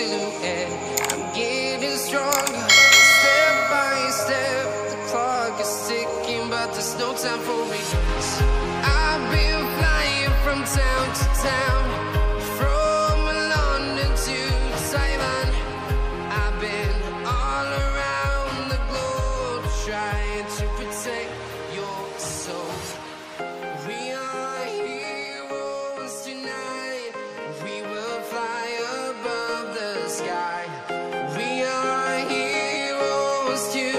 silhouette. I'm getting stronger, step by step. The clock is ticking, but there's no time for me. I've been flying from town to town, from London to Taiwan. I've been all around the globe, trying to protect your soul. We are heroes tonight. We will fly above the sky. We are heroes tonight.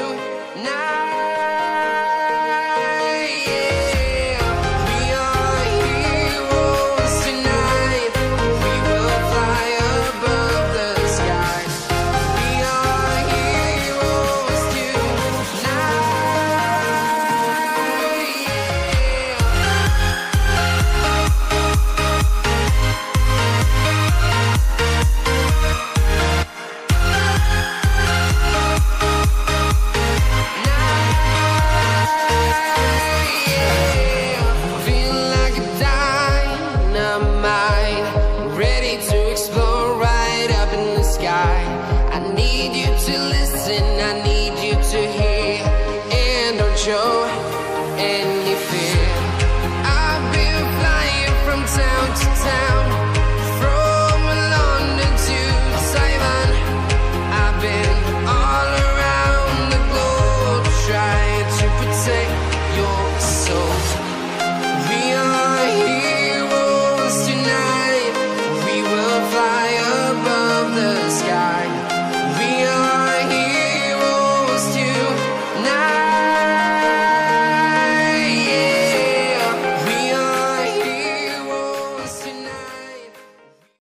Ready to explore right up in the sky. I need you to listen